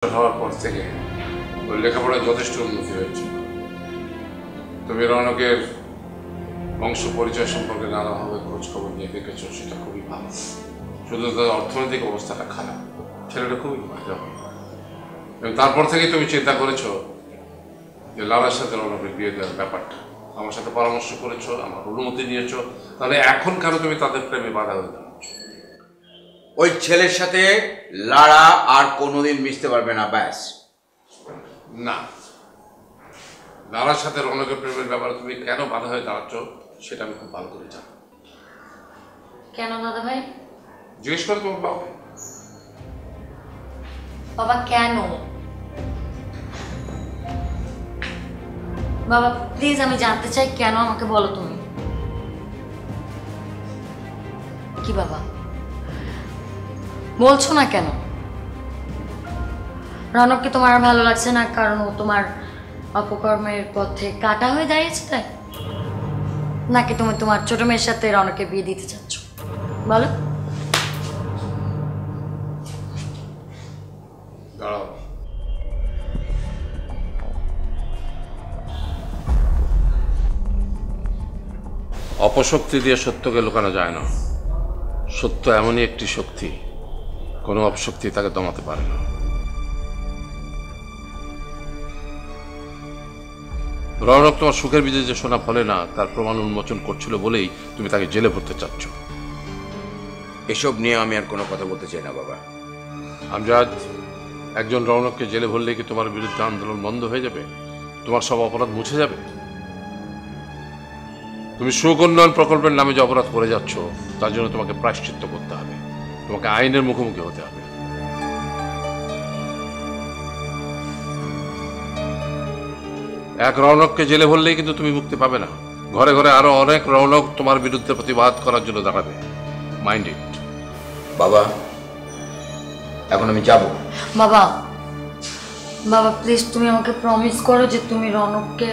হওয়ার পর থেকে ওর লেখাপড়ায় যথেষ্ট উন্নতি হয়েছে। তুমি রৌনকের বংশ পরিচয় সম্পর্কে নানাভাবে খোঁজ খবর নিয়ে দেখেছ, সেটা খুবই ভালো। শুধু তার অর্থনৈতিক অবস্থাটা খারাপ, ছেলেটা খুবই ভালো। এবং তারপর থেকেই তুমি চিন্তা করেছ যে লালার সাথে রৌনকের বিয়ে দেওয়ার ব্যাপারটা। আমার সাথে পরামর্শ করেছো, আমার অনুমতি নিয়েছো, তাহলে এখন কেন তুমি তাদের প্রেমে বাধা হয়ে দাঁড়াচ্ছ? ওই ছেলের সাথে লারা আর কোনোদিন মিশতে পারবে না, ব্যাস। না, লালার সাথে রৌনকের প্রেমের ব্যাপারে তুমি কেন বাধা হয়ে দাঁড়াচ্ছ সেটা আমি খুব ভালো করে জানি। কেন দাদা ভাই? জিজ্ঞেস করে তোমার বাবা। বাবা কেন? বাবা প্লিজ, আমি জানতে চাই কেন, আমাকে বলো তুমি। কি বাবা বলছো না কেন? রৌনককে তোমার ভালো লাগছে না কারণ ও তোমার অপকর্মের পথে কাটা হয়ে দাঁড়িয়েছে তাই? নাকি তুমি তোমার ছোট মেয়ের সাথে রৌনকের বিয়ে দিতে চাচ্ছ? বলো। দাঁড়াও, অপশক্তি দিয়ে সত্যকে লুকানো যায় না। সত্য এমনই একটি শক্তি, কোনো অপশক্তি তাকে দমাতে পারে না। রৌনক তোমার সুখের বীজে যে সোনা ফলে না তার প্রমাণ উন্মোচন করছিল বলেই তুমি তাকে জেলে ভরতে চাচ্ছ। এসব নিয়ে আমি আর কোনো কথা বলতে চাই না বাবা। আমজাদ, একজন রৌনককে জেলে ভরলে কি তোমার বিরুদ্ধে আন্দোলন বন্ধ হয়ে যাবে? তোমার সব অপরাধ মুছে যাবে? তুমি সুখ উন্নয়ন প্রকল্পের নামে যে অপরাধ করে যাচ্ছ তার জন্য তোমাকে প্রায়শ্চিত্ত করতে হবে, তোমাকে আইনের মুখোমুখি হতে হবে। এক রৌনককে জেলে ভরলেই কিন্তু তুমি মুক্তি পাবে না। ঘরে ঘরে আরো অনেক রৌনক তোমার বিরুদ্ধে প্রতিবাদ করার জন্য দাঁড়াবে। Mind it. বাবা, এখন আমি যাব। বাবা বাবা প্লিজ, তুমি আমাকে প্রমিস করো যে তুমি রৌনককে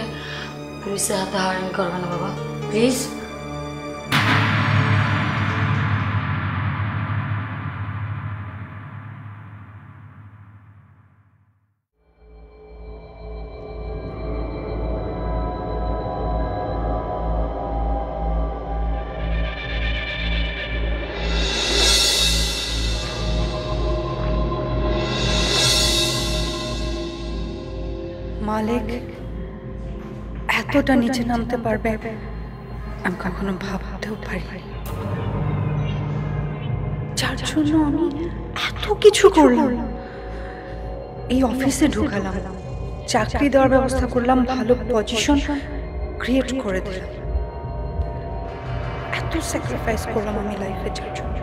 পুলিশের হাতে হারানি করবে না বাবা, প্লিজ। মালিক এতটা নিচে নামতে পারবে আমি কখনো ভাবতেও পারি। যার জন্য আমি এত কিছু করলাম, এই অফিসে ঢুকালাম, চাকরি দেওয়ার ব্যবস্থা করলাম, ভালো পজিশন ক্রিয়েট করে দিলাম, এত স্যাক্রিফাইস করলাম আমি লাইফে যার জন্য।